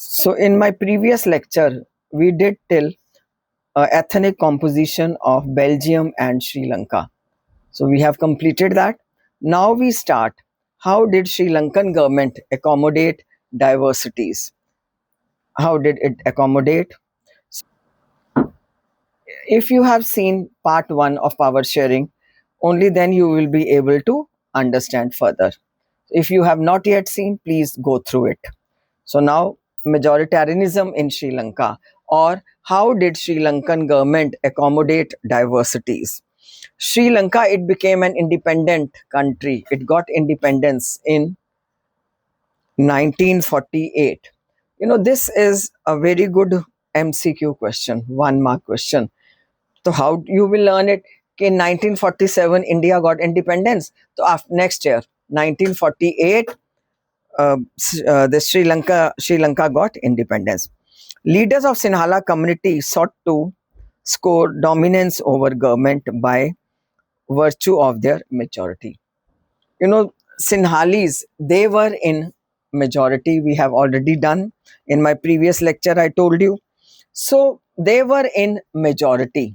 So, in my previous lecture, we did till ethnic composition of Belgium and Sri Lanka. So, we have completed that. Now we start. How did Sri Lankan government accommodate diversities? How did it accommodate? If you have seen part one of power sharing, only then you will be able to understand further. If you have not yet seen, please go through it. So now majoritarianism in Sri Lanka, or how did Sri Lankan government accommodate diversities? Sri Lanka, it became an independent country. It got independence in 1948. This is a very good MCQ question, 1 mark question. So how you will learn it? In 1947 India got independence. So after next year 1948 the Sri Lanka got independence. Leaders of Sinhala community sought to score dominance over government by virtue of their majority. Sinhalese, they were in majority. We have already done in my previous lecture. I told you. So they were in majority.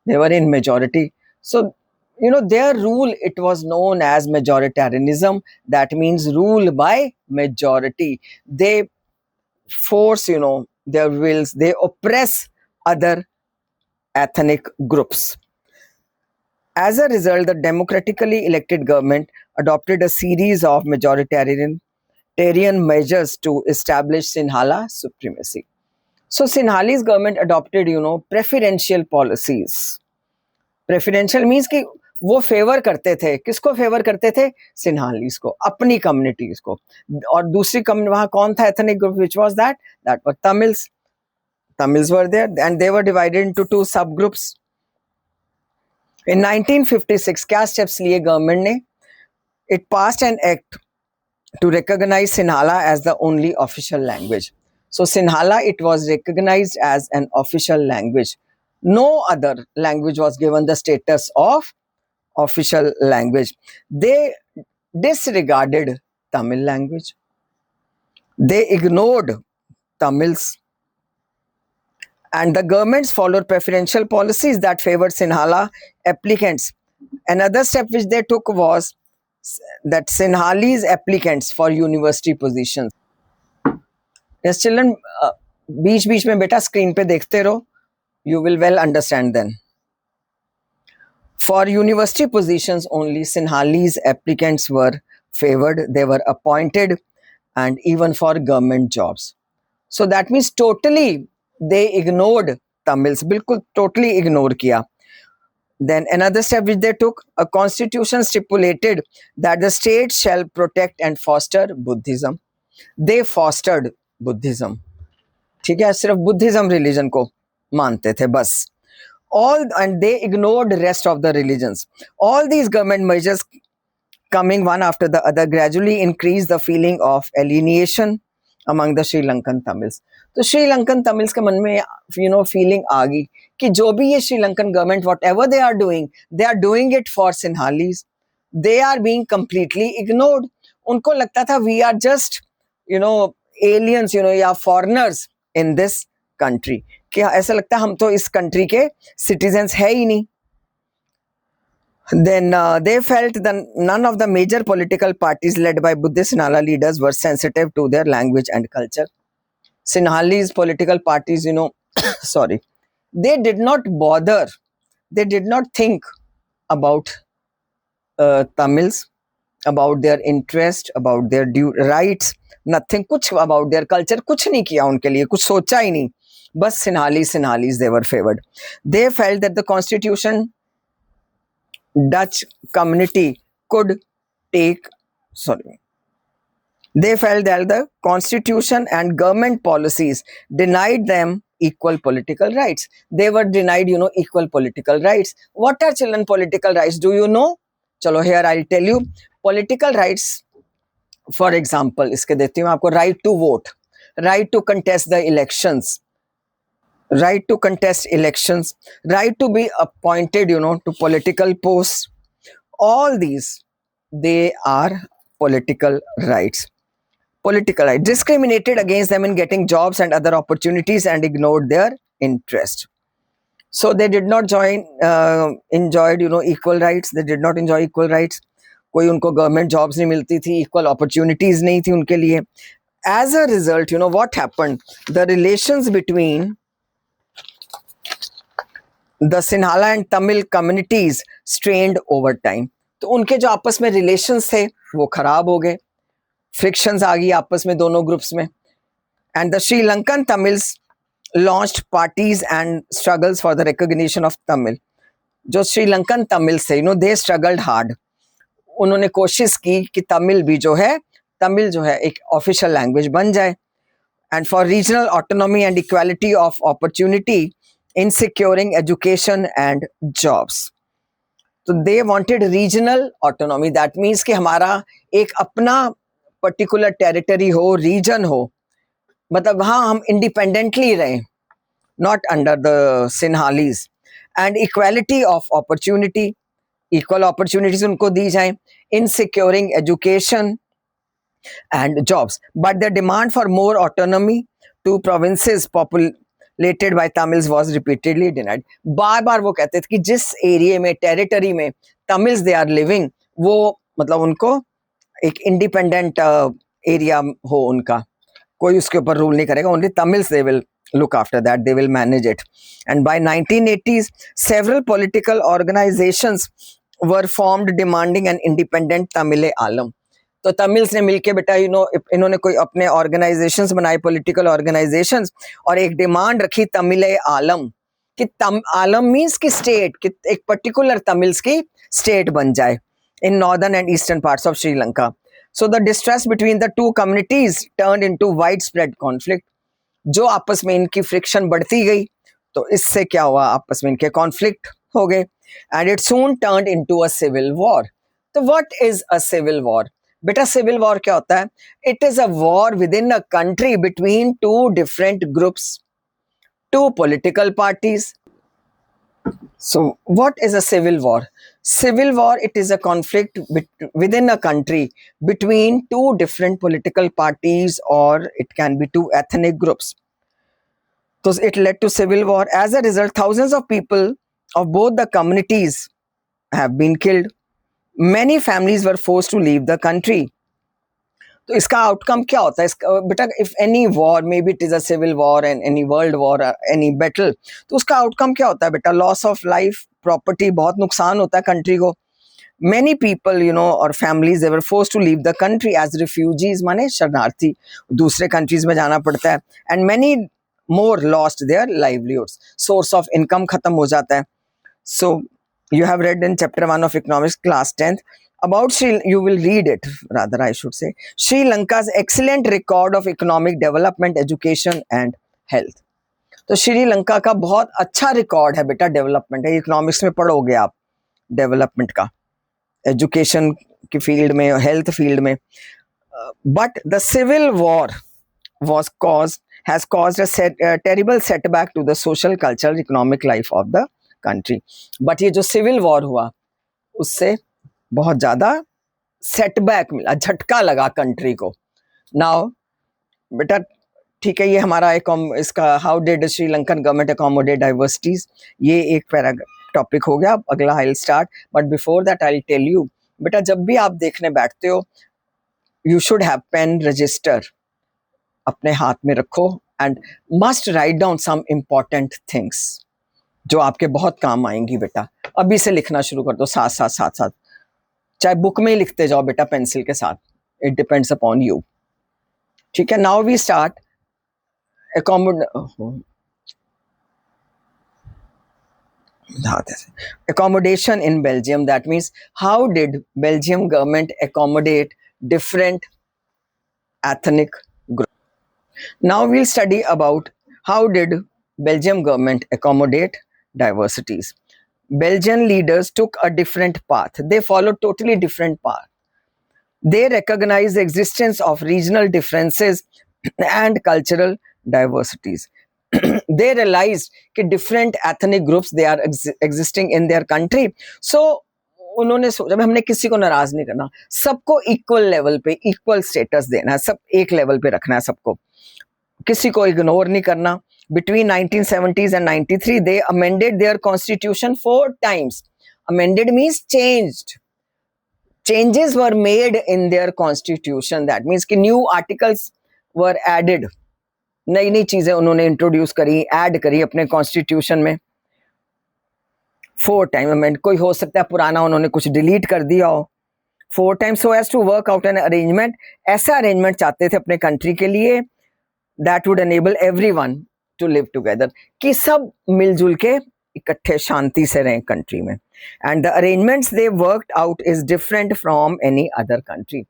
They were in majority. So their rule, it was known as majoritarianism. That means rule by majority. They force their wills, they oppress other ethnic groups. As a result, the democratically elected government adopted a series of majoritarian measures to establish Sinhala supremacy. So Sinhalese government adopted preferential policies. Preferential means कि वो favour करते थे, किसको favour करते थे? सिन्हालीज को, अपनी communities को. और दूसरी कम्युनिटी वहां कौन था ethnic group? Which was that were Tamils. Tamils were there and they were divided into two subgroups. In 1956 क्या steps लिए गवर्नमेंट ने? It passed an act to recognize Sinhala as the only official language. So Sinhala, it was recognized as an official language. No other language was given the status of official language. They disregarded Tamil language. They ignored Tamils. And the governments followed preferential policies that favored Sinhala applicants. Another step which they took was that Sinhalese applicants for university positions. Yes, children, बीच में बेटा screen पे देखते रहो. You will well understand then. For university positions only, Sinhalese applicants were favored. They were appointed, and even for government jobs. So that means totally they ignored Tamils. बिल्कुल totally ignore किया. Then another step which they took, a constitution stipulated that the state shall protect and foster Buddhism. They fostered Buddhism. ठीक है, सिर्फ Buddhism religion को मानते थे बस. And they ignored the rest of the religions. All these government measures coming one after the other gradually increased the feeling of alienation among the Sri Lankan Tamils. तो Sri Lankan Tamils के मन में feeling आ गई कि जो भी ये Sri Lankan government, whatever they are doing it for Sinhalese. They are being completely ignored. उनको लगता था we are just aliens या foreigners in this country. कि ऐसा लगता है हम तो इस कंट्री के सिटीजन्स है ही नहीं. Then they felt that none of the major political parties led by Buddhist Sinhala leaders were sensitive to their language and culture. Sinhalese political parties, sorry, they did not bother. They did not think about Tamils, about their interest, about their due rights, nothing. कुछ about their culture, कुछ नहीं किया उनके लिए, कुछ सोचा ही नहीं. But Sinhalese, they were favored. They felt that the constitution Dutch community could take, they felt that the constitution and government policies denied them equal political rights. They were denied, equal political rights. What are children political rights? Do you know? Chalo, here I'll tell you. Political rights, for example, iske deti hu aapko, right to vote, right to contest the elections, right to contest elections, right to be appointed, to political posts. All these, they are political rights. political right, discriminated against them in getting jobs and other opportunities and ignored their interest. So they did not enjoyed equal rights. They did not enjoy equal rights. कोई उनको government jobs नहीं मिलती थी, equal opportunities नहीं थी उनके लिए. As a result, what happened? The relations between the Sinhala and Tamil communities strained over time. तो उनके जो आपस में रिलेशंस थे वो खराब हो गए, फ्रिक्शंस आ गई आपस में दोनों ग्रुप्स में. And the Sri Lankan Tamils launched parties and struggles for the recognition of Tamil. जो श्रीलंकन तमिल थे, they struggled hard. उन्होंने कोशिश की कि तमिल जो है एक ऑफिशियल लैंग्वेज बन जाए. And for regional autonomy and equality of opportunity in securing education and jobs. So they wanted regional autonomy. That means कि हमारा एक अपना particular territory हो, region हो, मतलब वहाँ हम independently रहें, not under the Sinhalese. And equality of opportunity, equal opportunities उनको दी जाएं in securing education and jobs. But the demand for more autonomy to provinces populated by Tamils was repeatedly denied. बार बार वो कहते थे कि जिस एरिया में, territory में Tamils they are living, वो मतलब उनको एक इंडिपेंडेंट एरिया हो उनका, कोई उसके ऊपर रूल नहीं करेगा. Only Tamils they will look after that, they will manage it. And by 1980s, several political organizations were formed demanding an independent Tamil Alam. तो तमिल्स ने मिलके बेटा इन्होंने कोई अपने ऑर्गेनाइजेशंस बनाए, पॉलिटिकल ऑर्गेनाइजेशंस, और एक डिमांड रखी तमिल आलम कि आलम मीन्स की स्टेट, कि एक पर्टिकुलर तमिल्स की स्टेट बन जाए in northern and eastern parts of Sri Lanka. So the distress between the two communities turned into wide spread conflict. जो आपस में इनकी फ्रिक्शन बढ़ती गई तो इससे क्या हुआ, आपस में इनके कॉन्फ्लिक्ट हो गए. And it soon turned into a civil war. तो what is a civil war? बेटा सिविल वॉर क्या होता है? It is a war within a country between two different groups, two political parties. So what is a civil war? Civil war, it is a conflict within a country between two different political parties, or it can be two ethnic groups. So it led to civil war. As a result, thousands of people of both the communities have been killed. Many families were forced to leave the country. तो इसका outcome क्या होता है? बेटा if any war, may be it is a civil war and any world war, any battle, तो उसका outcome क्या होता है बेटा? लॉस ऑफ लाइफ, प्रॉपर्टी, बहुत नुकसान होता है कंट्री को. Many people, और families, they were forced to leave the country as refugees, माने शरणार्थी, दूसरे countries में जाना पड़ता है. And many more lost their livelihoods. Source of income खत्म हो जाता है. So you have read in chapter 1 of economics, class 10th, about you will read it, rather I should say, Sri Lanka's excellent record of economic development, education and health. तो श्रीलंका का बहुत अच्छा record है बेटा डेवलपमेंट है. Economics में पढ़ोगे आप डेवलपमेंट का, एजुकेशन की फील्ड में, हेल्थ फील्ड में. But the civil war has caused a terrible setback to the social, cultural, economic life of the country. But ये जो सिविल वॉर हुआ उससे बहुत ज़्यादा सेटबैक मिला, झटका लगा कंट्री को. नाउ बेटा ठीक है, ये हमारा इसका how did Sri Lankan government accommodate diversities, ये एक टॉपिक हो गया. अगला I will start, but before that I will tell you बेटा, जब भी आप देखने बैठते हो you should have pen, register अपने हाथ में रखो and must write down some important things जो आपके बहुत काम आएंगी बेटा. अभी से लिखना शुरू कर दो, साथ, चाहे बुक में ही लिखते जाओ बेटा पेंसिल के साथ. It depends upon you. ठीक है, now we start accommodation in Belgium. That means how did Belgium government accommodate different ethnic groups. Now we'll study about how did Belgium government accommodate diversities. Belgian leaders took a different path. They followed totally different path. They recognized the existence of regional differences and cultural diversities. They realized that different ethnic groups, they are existing in their country. So उन्होंने सोचा भाई हमने किसी को नाराज नहीं करना, सबको इक्वल लेवल पे इक्वल स्टेटस देना है, सब एक लेवल पे रखना है सबको, किसी को इग्नोर नहीं करना. Between 1970s and 93, they amended their constitution 4 times. Amended means changed. Changes were made in their constitution. That means कि new articles were added. नई नई चीजें उन्होंने इंट्रोड्यूस करी, ऐड करी अपने कॉन्स्टिट्यूशन में. 4 टाइम अमेंड, कोई हो सकता है पुराना उन्होंने कुछ डिलीट कर दिया हो. 4 time so as to work out an arrangement. ऐसा अरेंजमेंट चाहते थे अपने कंट्री के लिए that would enable everyone to live together, कि सब मिलजुल के इकट्ठे शांति से रहें कंट्री में. And the arrangements they worked out is different from any other country.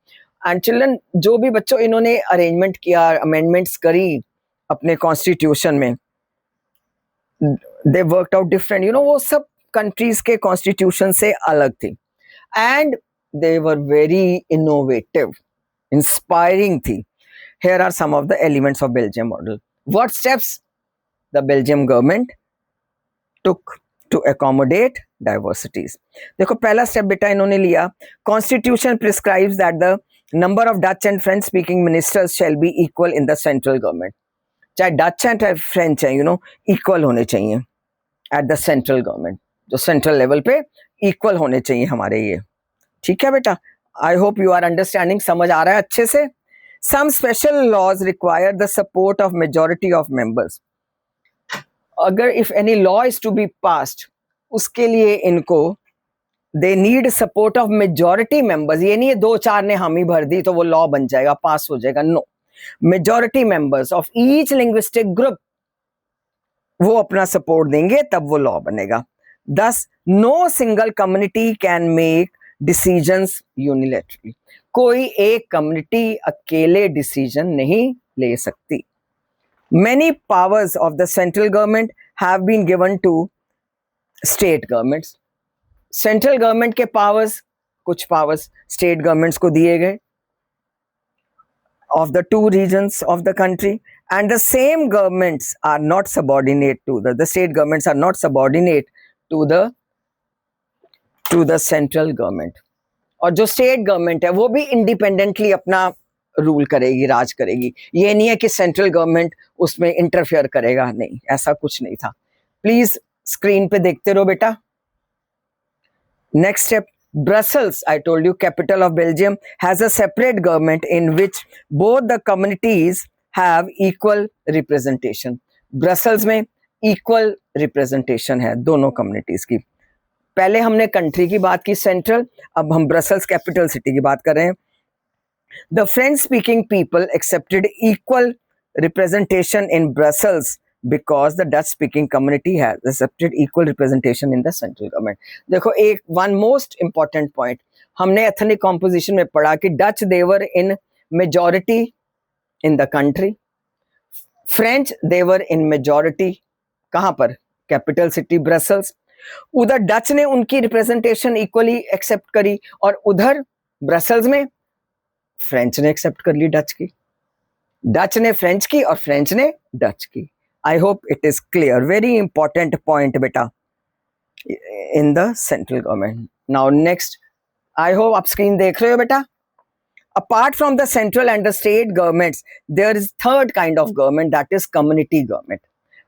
And children, जो भी बच्चों इन्होंने अरेंजमेंट किया, अमेंडमेंट्स करी अपने कॉन्स्टिट्यूशन में, they worked out different. You know, वो सब कंट्रीज के कॉन्स्टिट्यूशन से अलग थी. And they were very innovative, inspiring थी. Here are some of the elements of Belgium model. What steps the Belgium government took to accommodate diversities? देखो पहला step बेटा इन्होंने लिया, Constitution prescribes that the number of Dutch and French speaking ministers shall be equal in the central government. चाहे Dutch है चाहे French है, equal होने चाहिए at the central government. जो सेंट्रल लेवल पे इक्वल होने चाहिए हमारे ये. ठीक है बेटा, I hope you are understanding, समझ आ रहा है अच्छे से. Some special laws require the support of majority of members. अगर if any law is to be passed, उसके लिए इनको they need support of majority members. ये नहीं है 2-4 ने हामी भर दी तो वो लॉ बन जाएगा, पास हो जाएगा. No, majority members of each linguistic group वो अपना सपोर्ट देंगे तब वो लॉ बनेगा. Thus, no single community can make decisions unilaterally. कोई एक कम्युनिटी अकेले डिसीजन नहीं ले सकती. Many powers of the central government have been given to state governments. Central government के powers, कुछ powers state governments को दिए गए of the 2 regions of the country, and the same governments are not subordinate to the state governments are not subordinate to the central government. और जो state government है वो भी इंडिपेंडेंटली अपना रूल करेगी, राज करेगी. ये नहीं है कि सेंट्रल गवर्नमेंट उसमें इंटरफेयर करेगा, नहीं, ऐसा कुछ नहीं था. प्लीज स्क्रीन पे देखते रहो बेटा. Next step, Brussels, I told you capital of Belgium, has a separate government in which both the communities have equal representation. Brussels में इक्वल रिप्रेजेंटेशन है दोनों कम्युनिटीज की. पहले हमने कंट्री की बात की सेंट्रल, अब हम ब्रसेल्स कैपिटल सिटी की बात कर रहे हैं. The French speaking people accepted equal representation in Brussels because the Dutch speaking community has accepted equal representation in the central government. देखो एक वन मोस्ट इंपॉर्टेंट पॉइंट हमने एथनिक कॉम्पोजिशन में पढ़ा कि Dutch they were in majority in the country, French they were in majority कहां पर, capital city Brussels. उधर Dutch ने उनकी रिप्रेजेंटेशन इक्वली एक्सेप्ट करी और उधर ब्रसेल्स में फ्रेंच ने एक्सेप्ट कर ली डच की, डच ने फ्रेंच की और फ्रेंच ने डच की. I hope it is clear. Very important point बेटा in the central government. Now next, I hope आप स्क्रीन देख रहे हो बेटा. Apart from the central and the state governments, there is third kind of government, that is community government.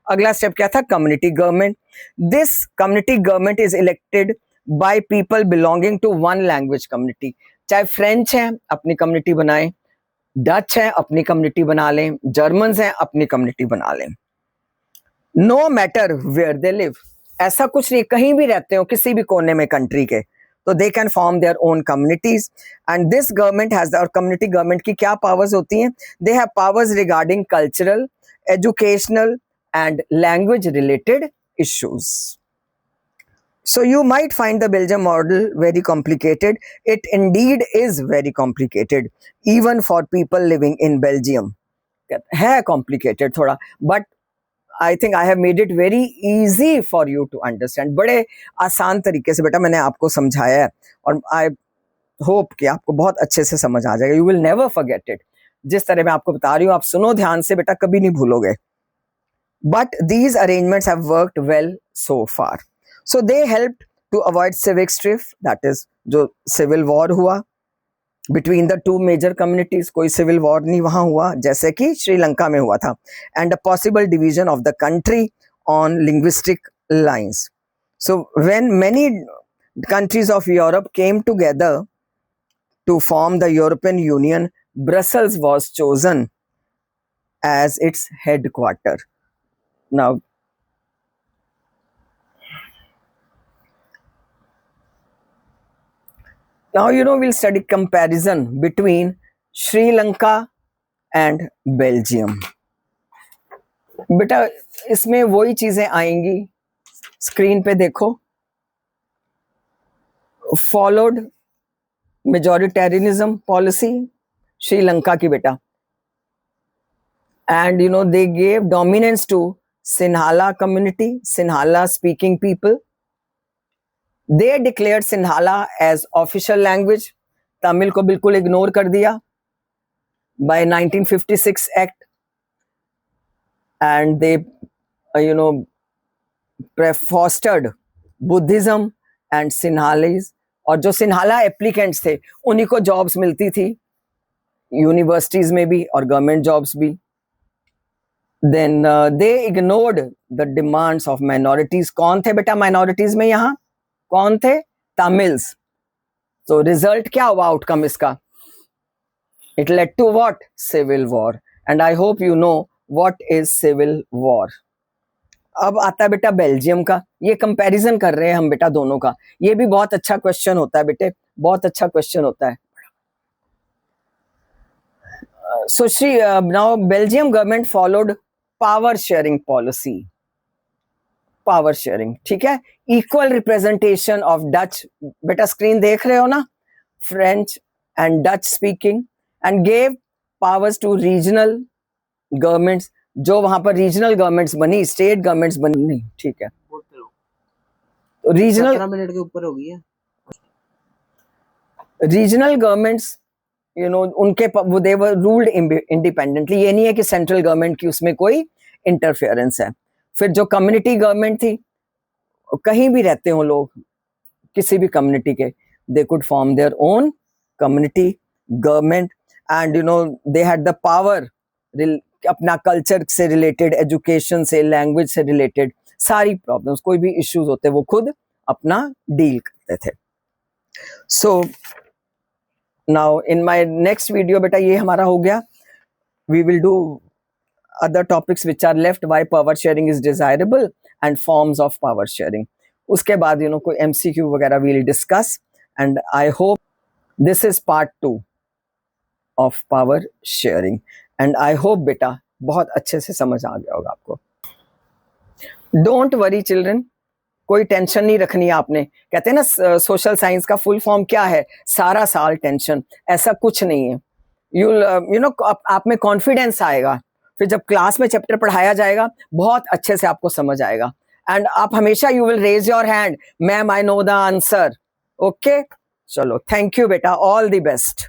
अगला step क्या था, community government. This community government is elected by people belonging to one language community. चाहे French है अपनी community बनाएं, Dutch है अपनी community बना लें, जर्मन है अपनी कम्युनिटी बना लें. No matter where they live, ऐसा कुछ नहीं, कहीं भी रहते हो किसी भी कोने में कंट्री के, तो they can form their own communities. And this government has, और कम्युनिटी गवर्नमेंट की क्या पावर्स होती हैं, they have powers regarding cultural, educational and language related issues. So you might find the Belgium model very complicated. It indeed is very complicated even for people living in Belgium. है complicated थोड़ा, but I think I have made it very easy for you to understand. बड़े आसान तरीके से बेटा मैंने आपको समझाया है और I hope कि आपको बहुत अच्छे से समझ आ जाएगा. You will never forget it. जिस तरह मैं आपको बता रही हूँ आप सुनो ध्यान से बेटा, कभी नहीं भूलोगे. But these arrangements have worked well so far. So they helped to avoid civic strife, that is जो civil war हुआ between the two major communities, कोई civil war नहीं वहाँ हुआ जैसे कि श्रीलंका में हुआ था, and a possible division of the country on linguistic lines. So when many countries of Europe came together to form the European Union, Brussels was chosen as its headquarter. Now we'll study comparison between Sri Lanka and Belgium. बेटा इसमें वही चीजें आएंगी, screen पे देखो. Followed majoritarianism policy Sri Lanka की बेटा, and they gave dominance to Sinhala community, Sinhala speaking people. They declared Sinhala as official language. Tamil को बिल्कुल इग्नोर कर दिया by 1956 act, and they fostered Buddhism and Sinhalese. और जो सिन्हाला एप्लीकेंट्स थे उन्हीं को जॉब्स मिलती थी यूनिवर्सिटीज में भी और गवर्नमेंट जॉब्स भी. Then they ignored the demands of minorities. कौन थे बेटा माइनॉरिटीज में यहाँ? कौन थे? तमिल्स. तो रिजल्ट क्या हुआ आउटकम इसका? It led to what? Civil war. And I hope you know what is civil war. अब आता है बेटा बेल्जियम का. ये कंपैरिजन कर रहे हैं हम बेटा दोनों का. ये भी बहुत अच्छा क्वेश्चन होता है बेटे, बहुत अच्छा क्वेश्चन होता है. So now Belgium government followed power sharing policy. Power sharing, ठीक है. Equal representation of Dutch, बेटा स्क्रीन देख रहे हो ना, French and Dutch speaking, and gave powers to regional governments. जो वहां पर रीजनल गवर्नमेंट्स बनी, स्टेट गवर्नमेंट्स बनी नहीं, ठीक है. रीजनल 17 मिनट के ऊपर हो गई है. रीजनल गवर्नमेंट्स उनके दे वर रूल्ड इंडिपेंडेंटली. ये नहीं है कि सेंट्रल गवर्नमेंट की उसमें कोई इंटरफेरेंस है. फिर जो कम्युनिटी गवर्नमेंट थी, कहीं भी रहते हो लोग किसी भी कम्युनिटी के, they could form their own community government, and they had the power अपना कल्चर से रिलेटेड, एजुकेशन से, लैंग्वेज से रिलेटेड सारी प्रॉब्लम्स, कोई भी इश्यूज होते वो खुद अपना डील करते थे. So now in my next video बेटा ये हमारा हो गया. We will do other topics which are left, why power sharing is desirable and forms of power sharing. उसके बाद कोई MCQ वगैरह we'll discuss, and I hope this is part 2 of power sharing, and I hope बेटा बहुत अच्छे से समझ आ गया होगा आपको. Don't worry children, कोई टेंशन नहीं रखनी है आपने. कहते हैं ना सोशल साइंस का फुल फॉर्म क्या है? सारा साल टेंशन. ऐसा कुछ नहीं है. आप में कॉन्फिडेंस आएगा. फिर जब क्लास में चैप्टर पढ़ाया जाएगा बहुत अच्छे से आपको समझ आएगा. एंड आप हमेशा you will raise your hand, ma'am I know the answer. Okay, चलो थैंक यू बेटा, all the best,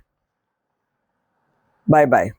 bye bye.